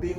3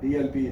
TLP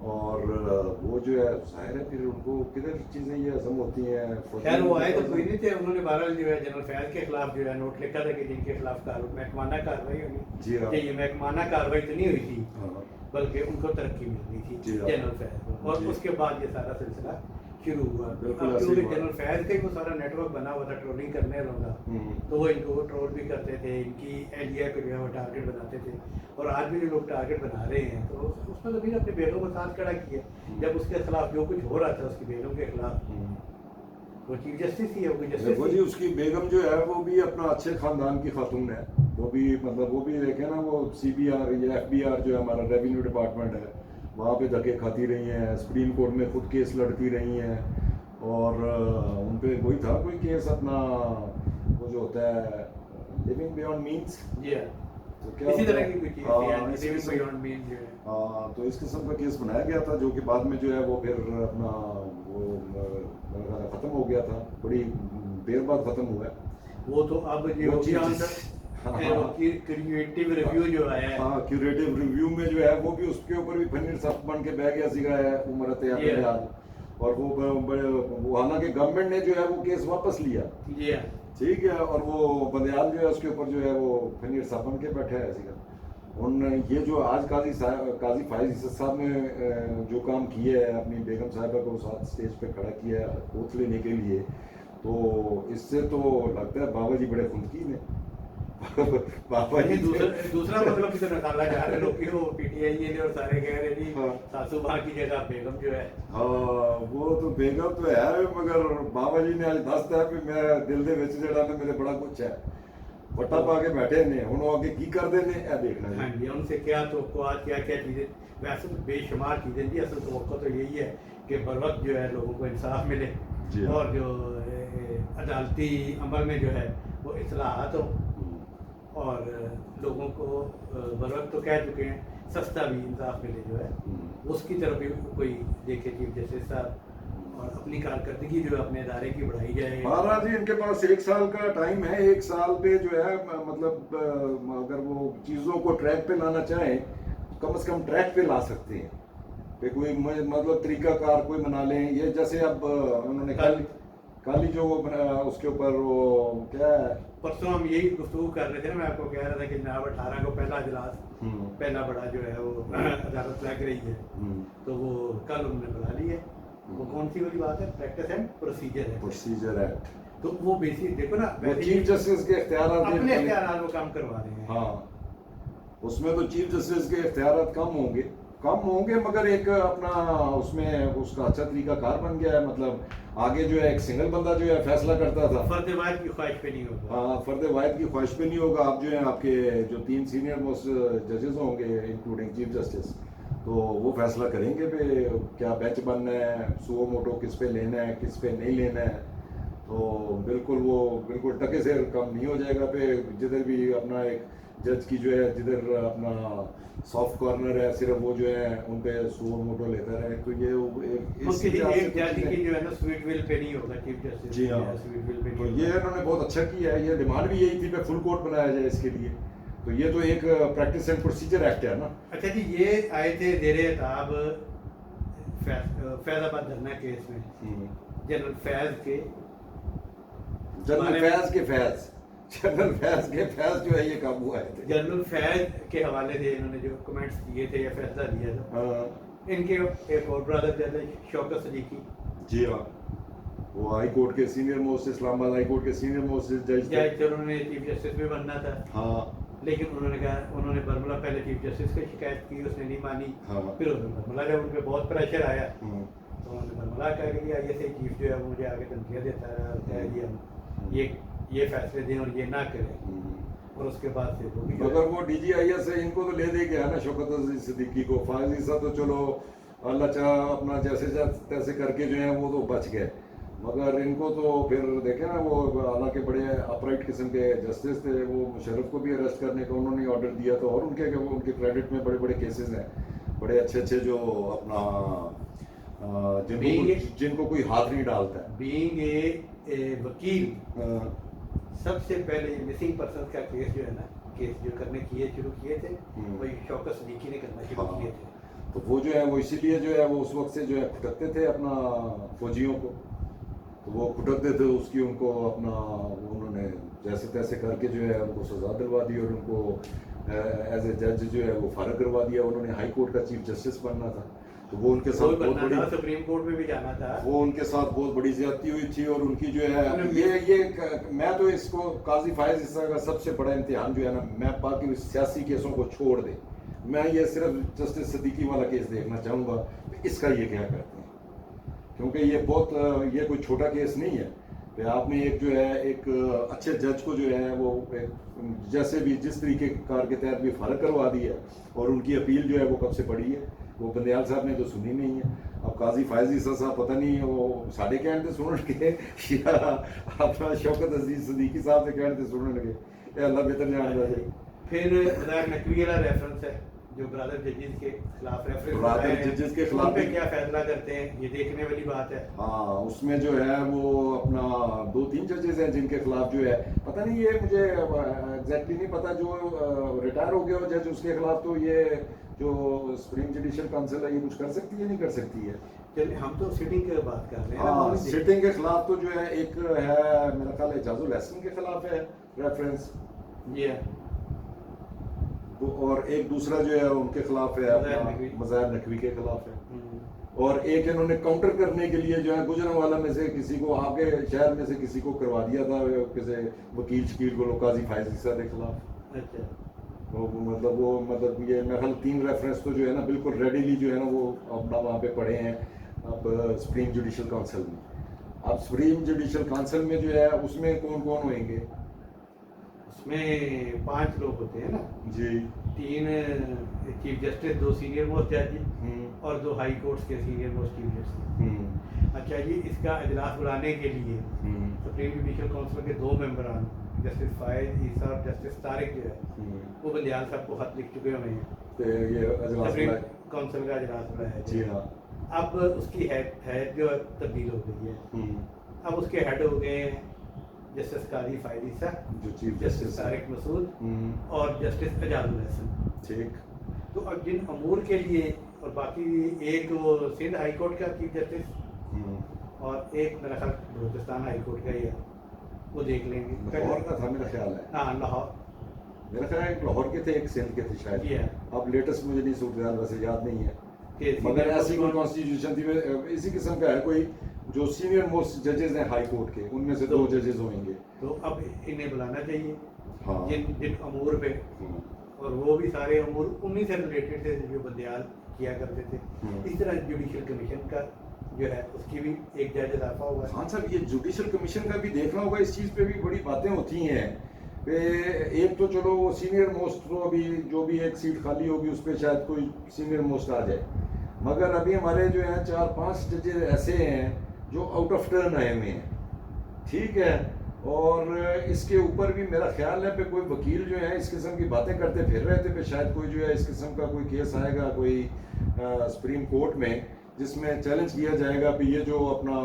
اور وہ جو ہے ظاہر ہے پھر ان کو کدھر چیزیں یہ ہضم ہوتی ہیں. خیر وہ آئے تو کوئی نہیں تھے, انہوں نے بہرحال جو ہے جنرل فیض کے خلاف جو ہے نوٹ لکھا تھا کہ جن کے خلاف محکمانہ کارروائی ہونی. جی ہاں, کہ یہ محکمانہ کارروائی تو نہیں ہوئی تھی ہاں بلکہ ان کو ترقی ملنی تھی جی ہاں, جنرل فیض کو, اور جی. اس کے بعد یہ سارا سلسلہ شروع ہوا. بالکل اب ایسی کیونکہ بات. جنرل فیض کا ہی وہ سارا نیٹ ورک بنا ہوا تھا ٹرولنگ کرنے والا, تو وہ ان کو ٹرول بھی کرتے تھے, ان کی اہلیہ کو جو ہے وہ ٹارگیٹ بناتے تھے, اور آج بھی جو لوگ ٹارگیٹ بنا رہے ہیں تو اس میں تو پھر اپنے بیگم کو ساتھ کھڑا کیا. جب اس کے خلاف جو کچھ ہو رہا تھا اس کی بیگم کے خلاف, وہ چیف جسٹس ہی ہے, وہ جسٹس دیکھو جی اس کی بیگم جو ہے وہ بھی اپنا اچھے خاندان کی خاتون ہے. وہ بھی مطلب وہ بھی دیکھیں نا, وہ سی بی آر یا ایف بی آر جو ہے ہمارا ریونیو ڈپارٹمنٹ ہے, وہاں پہ دھکے کھاتی رہی ہیں, سپریم کورٹ میں خود کیس لڑتی رہی ہیں, اور ان پہ وہی تھا کوئی کیس اپنا وہ جو ہوتا ہے لیونگ بیونڈ مینس. جی ہاں, تو کیا اسی طرح کی کوئی چیز ہاں, تھی, لیونگ بیونڈ مینس جو ہے. ہاں, تو اس قسم کا کیس بنایا گیا تھا جو کہ بعد میں جو ہے وہ پھر اپنا وہ ختم ہو گیا تھا, بڑی دیر بعد ختم ہوا ہے وہ تو. اب جو کریٹیو ریویو جو آیا ہے, ہاں کیوریٹیو ریویو میں جو ہے وہ بھی اس کے اوپر بھی پنیر صاحب بن کے بہ گیا سیگا ہے عمرت یاد, اور وہ حالانکہ گورنمنٹ نے جو ہے وہ کیس واپس لیا. جی ہاں, ٹھیک ہے, اور وہ بندیال جو ہے اس کے اوپر جو ہے وہ پنیر صاحب بن کے بیٹھا ہے سیگا. ان یہ جو آج قاضی فائز عیسیٰ صاحب نے جو کام کیا ہے, اپنی بیگم صاحبہ کو ساتھ اسٹیج پہ کھڑا کیا ہے اوتھ لینے کے لیے, تو اس سے تو لگتا ہے بابا جی بڑے خودکین ہیں. بابا جی دوسرا مطلب بھی تو نکالا جا رہا ہے لوگ کہ وہ پی ٹی آئی نے اور سارے کہہ رہے جی ساسو ماں کی جگہ بیگم جو ہے. ہاں وہ تو بیگم تو ہے, مگر بابا جی نے آج دستا ہے کہ میں دل دے وچ جڑا نا میرے بڑا کچھ ہے, پٹا پا کے بیٹھے نے, ہن وہ آگے کی کردے نے اے دیکھنا. ہاں جی, ان سے کیا توقعات, کیا کیا چیزیں, ویسے تو بے شمار چیزیں جی. اصل توقع تو یہی ہے کہ بر وقت جو ہے لوگوں کو انصاف ملے, اور جو عدالتی عمل میں جو ہے وہ اصلاحات ہو, اور لوگوں کو بر وقت تو کہہ چکے ہیں سستا بھی انصاف ملے جو ہے, اس کی طرف بھی کوئی دیکھے چیف جسٹس صاحب, اور اپنی کارکردگی جو ہے اپنے ادارے کی بڑھائی جائے. مہاراج جی ان کے پاس 1 سال کا ٹائم ہے, 1 سال پہ جو ہے مطلب اگر وہ چیزوں کو ٹریک پہ لانا چاہیں کم از کم ٹریک پہ لا سکتے ہیں, کہ کوئی مطلب طریقہ کار کوئی بنا لیں. یہ جیسے اب انہوں نے کل ہی جو وہ اس کے اوپر وہ کیا ہے, پرسوں ہم یہی گفتگو کر رہے تھے نا, میں آپ کو کہہ رہا تھا کہ جناب 18 کو پہلا اجلاس, پہلا بڑا جو ہے وہ عدالت لگ رہی ہے, تو وہ کل انہوں نے بنا لی ہے. وہ کون سی والی بات ہے, پریکٹس اینڈ پروسیجر ایکٹ. تو وہ بیسک دیکھو نا, چیف جسٹس کے اختیارات اپنے اختیارات وہ کام کروا رہے ہیں. ہاں, اس میں تو چیف جسٹس کے اختیارات کم ہوں گے, مگر ایک اپنا اس میں اس کا اچھا طریقہ کار بن گیا ہے. مطلب آگے جو ہے ایک سنگل بندہ جو ہے فیصلہ کرتا تھا, فرد واحد کی خواہش پہ نہیں ہوگا. ہاں, فرد واحد کی خواہش پہ نہیں ہوگا. آپ جو ہے آپ کے جو 3 سینئر موسٹ ججز ہوں گے انکلوڈنگ چیف جسٹس, تو وہ فیصلہ کریں گے پہ کیا بینچ بننا ہے, سو موٹو کس پہ لینا ہے کس پہ نہیں لینا ہے. تو بالکل ٹکے سے کام نہیں ہو جائے گا. پہ جدھر بھی اپنا ایک جج کی جو ہے جدھر اپنا سافٹ کارنر ہے صرف وہ جو ہے ان پہ سو موٹو لیتا رہے. تو یہ ایک جج کی جو ہے نا سویٹ ول پہ نہیں ہوگا چیف جسٹس. جی ہاں, تو یہ انہوں نے بہت اچھا کیا ہے. یہ ڈیمانڈ بھی یہی تھی کہ فل کورٹ بنایا جائے اس کے لیے. تو یہ تو ایک پریکٹس اینڈ پروسیجر ایکٹ ہے نا. اچھا جی, یہ آئے تھے زیر اعتاب فیض آباد دھرنا کیس میں, جنرل فیض کے جو ہے یہ قابو آئے تھے. جنرل فیض کے حوالے سے انہوں نے جو کمنٹس دیے تھے یا فیصلہ دیا تھا, ان کے ایک اور برادر جج شوکت صدیقی. جی ہاں, وہ ہائی کورٹ کے سینئر موسٹ, اسلام آباد ہائی کورٹ کے سینئر موسٹ جج تھے. انہوں نے چیف جسٹس بھی بننا تھا. ہاں, لیکن انہوں نے برملا پہلے چیف جسٹس کی شکایت کی, اس نے نہیں مانی. پھر انہوں نے برملا جب ان پہ بہت پریشر آیا تو انہوں نے برملا کہہ کے آئی ایس چیف جو ہے وہ مجھے آگے دھمکیاں دیتا ہے جی ہم یہ فیصلے دیں اور یہ نہ کریں. اور اس کے بعد سے وہ بھی اگر وہ ڈی جی آئی ایس ہے ان کو تو لے دے گیا نا شوکت صدیقی کو. فائز عیسیٰ تو چلو اللہ چاہ اپنا جیسے تیسے کر کے جو ہیں وہ تو بچ گئے, مگر ان کو تو پھر دیکھیں نا وہ حالانکہ بڑے اپرائٹ قسم کے جسٹس تھے, وہ مشرف کو بھی اریسٹ کرنے کا انہوں نے آرڈر دیا تھا. اور ان کے کریڈٹ میں بڑے کیسز ہیں, بڑے اچھے جو اپنا جن کو کوئی ہاتھ نہیں ڈالتا ہے. بینگ اے وکیل, سب سے پہلے مسنگ پرسن کا کیس جو ہے نا, کیس جو کرنے شروع کیے تھے وہی شوکت صدیقی نے کرنا شروع کیے تھے. تو وہ جو ہے وہ اسی لیے جو ہے وہ اس وقت سے جو ہے کھٹکتے تھے اپنا فوجیوں کو، تو وہ کھٹکتے تھے اس کی ان کو اپنا انہوں نے جیسے تیسے کر کے جو ہے ان کو سزا دلوا دی اور ان کو ایز اے جج جو ہے وہ فارغ کروا دیا. انہوں نے ہائی کورٹ کا چیف جسٹس بننا تھا، تو وہ ان کے ساتھ بہت بڑی سپریم کورٹ میں بھی جانا تھا، وہ ان کے ساتھ بہت بڑی زیادتی ہوئی تھی. اور ان کی جو ہے یہ میں تو اس کو قاضی فائز عیسیٰ کا سب سے بڑا امتحان جو ہے نا، میں باقی سیاسی کیسوں کو چھوڑ دے، میں یہ صرف جسٹس صدیقی والا کیس دیکھنا چاہوں گا کہ اس کا یہ کیا کرتے ہیں، کیونکہ یہ بہت یہ کوئی چھوٹا کیس نہیں ہے کہ آپ نے ایک جو ہے ایک اچھے جج کو جو ہے وہ جیسے بھی جس طریقے کار کے تحت بھی فارغ کروا دی ہے، اور ان کی اپیل جو ہے وہ کب سے پڑی ہے، وہ بندیال صاحب نے تو سنی نہیں ہے. اب قاضی فائز عیسیٰ صاحب پتہ نہیں وہ ساڑھے کہنے سنن کے یا اپنا شوکت عزیز صدیقی صاحب سے کہنے سنن لگے، اے اللہ بہتر جان ہے. پھر برادر نقوی والا ریفرنس ہے جو برادر ججز کے خلاف ریفرنس برادر ججز کے خلاف پہ کیا فیصلہ کرتے ہیں یہ دیکھنے والی بات ہے. ہاں اس میں جو ہے وہ اپنا 2-3 ججز ہیں جن کے خلاف جو ہے پتہ نہیں، یہ مجھے ایگزیکٹلی نہیں پتا، جو ریٹائر ہو گیا ہو جج اس کے خلاف تو یہ جو سپریم جوڈیشل کونسل ہے یہ کچھ کر سکتی ہے نہیں کر سکتی ہے. چلیے ہم تو سٹنگ کی بات کر رہے ہیں. ہاں سٹنگ کے خلاف تو جو ہے ایک ہے میرا خیال ہے اعجاز الاحسن کے خلاف ہے ریفرنس، جی ہاں، اور ایک دوسرا جو ہے ان کے خلاف ہے مظاہر نقوی کے خلاف ہے. اور ایک انہوں نے کاؤنٹر کرنے کے لیے جو ہے گجرانوالہ میں سے کسی کو آپ کے شہر میں سے کسی کو کروا دیا تھا کسی وکیل شکیل کو قاضی فائز عیسیٰ کے خلاف. اچھا مطلب یہ میرا خیال 3 ریفرنس تو جو ہے نا بالکل ریڈیلی جو ہے نا وہ اپنا وہاں پہ پڑے ہیں اب سپریم جوڈیشل کونسل میں. اب سپریم جوڈیشل کونسل میں جو ہے اس میں کون کون ہوئیں گے؟ اس میں 5 لوگ ہوتے ہیں نا جی، 3 چیف جسٹس، 2 سینئر موسٹ جج اور 2 ہائی کورٹس کے سینئر موسٹ چیف جسٹس. اچھا جی، اس کا اجلاس بلانے کے لیے سپریم جوڈیشل کونسل کے 2 ممبران جسٹس فائز عیسیٰ اور جسٹس طارق جو ہے وہ بندیال صاحب کو خط لکھ چکے ہوئے ہیں، یہ سپریم کونسل کا اجلاس بلایا ہے. جی ہاں. اب اس کی ہیڈ جو تبدیل ہو گئی ہے، اب اس کے ہیڈ ہو گئے ہیں جسٹس قاضی فائز عیسیٰ، جو چیف جسٹس طارق مسعود اور جسٹس اعجاز الاحسن. ٹھیک. تو اب جن امور کے لیے اور باقی ایک وہ سندھ ہائی کورٹ کا چیف جسٹس اور ایک میرا خیال بلوچستان ہائی کورٹ کا ہی ہے، وہ دیکھ لیں گے. لاہور کا تھا میرا خیال ہے. ہاں لاہور، میرا خیال ہے ایک لاہور کے تھے ایک سندھ کے تھے شاید. جی ہاں. اب لیٹسٹ مجھے نہیں صورتحال ویسے یاد نہیں ہے، کہ مگر ایسی کوئی کانسٹیٹیوشن تھی اسی قسم کا ہے کوئی جو سینئر موسٹ ججز ہیں ہائی کورٹ کے ان میں سے 2 ججز ہوئیں گے. تو اب انہیں بلانا چاہیے ہاں جن امور پہ، اور وہ بھی سارے امور انہی سے ریلیٹڈ تھے جو بندیال کیا کرتے تھے. اس طرح جوڈیشل کمیشن کا جو ہے اس کی بھی ایک جج اضافہ ہوا ہے. ہاں صاحب، یہ جوڈیشل کمیشن کا بھی دیکھنا ہوگا، اس چیز پہ بھی بڑی باتیں ہوتی ہیں کہ ایک تو چلو وہ سینئر موسٹ تو ابھی جو بھی ایک سیٹ خالی ہوگی اس پہ شاید کوئی سینئر موسٹ آ جائے، مگر ابھی ہمارے جو ہیں 4-5 ججز ایسے ہیں جو آؤٹ آف ٹرن آئے ہوئے ہیں. ٹھیک ہے. اور اس کے اوپر بھی میرا خیال ہے پہ کوئی وکیل جو ہے اس قسم کی باتیں کرتے پھر رہے تھے پہ شاید کوئی جو ہے اس قسم کا کوئی کیس آئے گا کوئی سپریم کورٹ میں جس میں چیلنج کیا جائے گا کہ یہ جو اپنا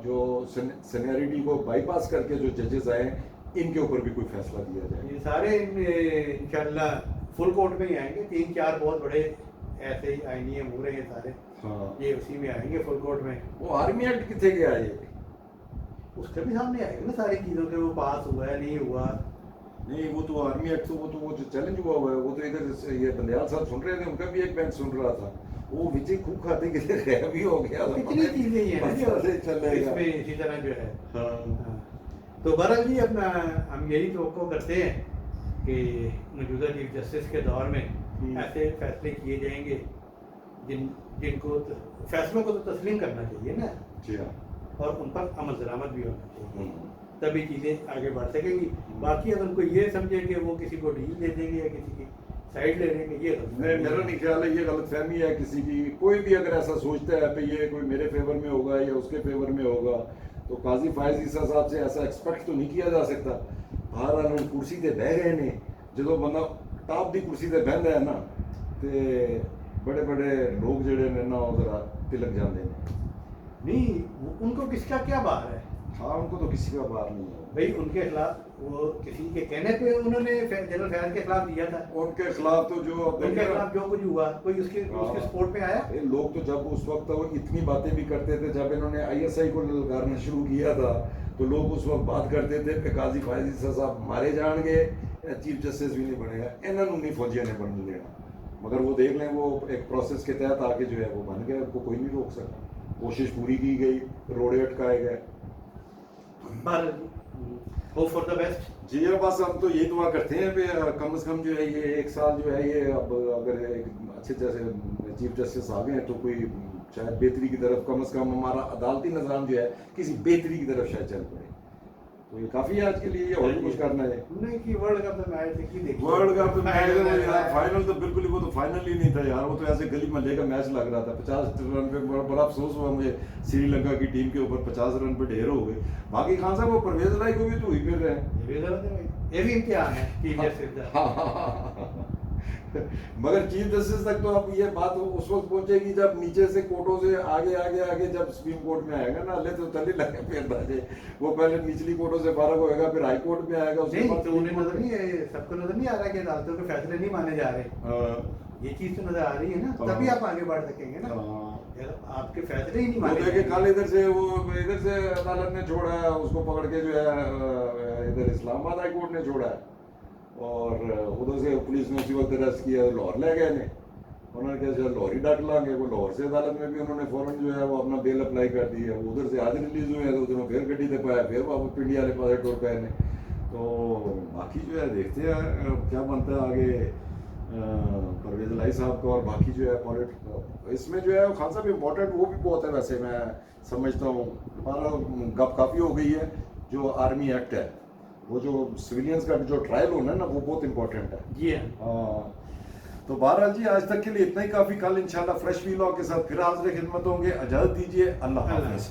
جو سینیریٹی کو بائی پاس کر کے جو ججز آئے ہیں ان کے اوپر بھی کوئی فیصلہ دیا جائے. یہ سارے انشاءاللہ فل کورٹ میں ہی آئیں گے. 3-4 بہت بڑے ایسے ہی آئینی امور ہیں یہ سارے. ہاں یہ اسی میں آئیں گے فل کورٹ میں. وہ آرمی ایکٹ کتنے گیا یہ؟ اس کا بھی سامنے آئے گا نا ساری چیزوں کے، وہ پاس ہوا ہے نہیں ہوا. نہیں وہ تو آرمی ایکٹ تو وہ جو چیلنج ہوا ہوا ہے وہ تو ادھر یہ بندیال صاحب سن رہے تھے، ان کا بھی ایک بینچ سن رہا تھا، وہ وجے خوب کھاتے کے غائب بھی ہو گیا. کتنی چیزیں یہ ہیں اس میں اسی طرح جو ہے. تو بہرحال جی اپنا ہم یہی توقع کرتے ہیں کہ موجودہ چیف جسٹس کے دور میں ایسے فیصلے کیے جائیں گے جن کو فیصلوں کو تو تسلیم کرنا چاہیے نا. جی ہاں. اور ان پر عمل درآمد بھی ہونا چاہیے، تبھی چیزیں آگے بڑھ سکیں گی. باقی اگر کوئی یہ سمجھے کہ وہ کسی کو ڈیل دے دیں گے یا کسی کی سائڈ لے لیں گے، یہ غلط نہیں، میرا نہیں خیال ہے یہ غلط فہمی ہے کسی کی. کوئی بھی اگر ایسا سوچتا ہے کہ یہ کوئی میرے فیور میں ہوگا یا اس کے فیور میں ہوگا تو قاضی فائز عیسیٰ صاحب سے ایسا ایکسپیکٹ تو نہیں کیا جا سکتا. بہرحال ہم کرسی تے بہ گئے نے، جدو بندہ ٹاپ دی کرسی تے بہندا ہے نا تے بڑے بڑے لوگ جڑے نے نا ذرا تلک جاندے نے. نہیں ان کو کس کا کیا بار ہے. ہاں ان کو تو کسی کا بار نہیں ہے بھائی ان کے خلاف وہ کسی کے کہنے پہ انہوں نے جنرل فیاض کے خلاف دیا تھا. ان کے خلاف تو جو ان کے خلاف جو کچھ ہوا کوئی اس کے سپورٹ پہ آیا. لوگ تو جب اس وقت وہ اتنی باتیں بھی کرتے تھے, جب انہوں نے آئی ایس آئی کو للکارنا شروع کیا تھا تو لوگ اس وقت بات کرتے تھے کہ قاضی فائز عیسیٰ صاحب مارے جان گے, چیف جسٹس بھی نہیں بنے گا, انہوں نے فوجیوں نے بن لینا. مگر وہ دیکھ لیں وہ ایک پروسیس کے تحت آگے جو ہے وہ بن گئے, ان کو کوئی نہیں روک سکا. کوشش پوری کی گئی, روڑے اٹکائے گئے. Hope for the best. جی بس ہم تو یہی دعا کرتے ہیں کہ کم از کم جو ہے یہ ایک سال جو ہے یہ اب اگر ایک اچھے جیسے چیف جسٹس آ گئے ہیں تو کوئی شاید بہتری کی طرف, کم از کم ہمارا عدالتی نظام جو ہے کسی بہتری کی طرف شاید چل پڑے. تو یہ کافی ہے آج کے لیے, یہ اور کچھ کرنا ہے نہیں کہ ورلڈ کپ میں میچ دیکھی ورلڈ کپ میچ فائنل تو بالکل ہی, وہ تو فائنل ہی نہیں تھا یار, وہ تو ایسے گلی محلے کا میچ لگ رہا تھا. 50 رن پہ بڑا افسوس ہوا مجھے سری لنکا کی ٹیم کے اوپر, 50 رن پہ ڈھیر ہو گئے. باقی خان صاحب وہ پرویز الہی کو بھی تو ہی پھر رہے ہیں, یہ بھی امتحان ہے چیف جسٹس کا. مگر چیف جسٹس تک تو اب یہ بات اس وقت پہنچے گی جب نیچے سے کورٹوں سے آگے آگے آگے جب سپریم کورٹ میں آئے گا نا, لے تو تلی لگے پھر راجے, وہ پہلے نچلی کورٹوں سے فارغ ہوئے گا, پھر ہائی کورٹ میں آئے گا. اس کے بعد تو انہیں نظر نہیں, سب کو نظر نہیں آ رہا کہ عدالتوں کے فیصلے نہیں مانے جا رہے. یہ چیز تو نظر آ رہی ہے نا, تبھی آپ آگے بڑھ سکیں گے نا. آپ کے فیصلے ہی نہیں مانے جائیں گے. کل ادھر سے عدالت نے چھوڑا ہے اس کو پکڑ کے, جو ہے ادھر اسلام آباد ہائی کورٹ نے چھوڑا ہے, اور ادھر سے پولیس نے اسی وقت ارسٹ کیا, لاہور لے گئے نے. انہوں نے کہا چل لاہور ہی ڈاک لیں گے. وہ لاہور سے عدالت میں بھی انہوں نے فوراً جو ہے وہ اپنا بیل اپلائی کر دی ہے. ادھر سے آج ریلیز ہوئے ہیں تو ادھر پھر گڈی دے پایا, پھر واپس پنڈی والے پاس ٹور پہ نے. تو باقی جو ہے دیکھتے ہیں کیا بنتا ہے آگے پرویز الہی صاحب کا, اور باقی جو ہے اس میں جو ہے خان صاحب امپورٹنٹ وہ بھی بہت ہے ویسے میں سمجھتا ہوں. ہمارا گپ کافی ہو گئی ہے, جو آرمی ایکٹ ہے وہ جو سویلینس کا جو ٹرائل ہونا ہے نا وہ بہت امپورٹنٹ ہے. جی ہاں. تو بہرحال جی آج تک کے لیے اتنا ہی کافی. کل انشاءاللہ فریش ویلاگ کے ساتھ پھر حاضر خدمت ہوں گے. اجازت دیجیے, اللہ حافظ.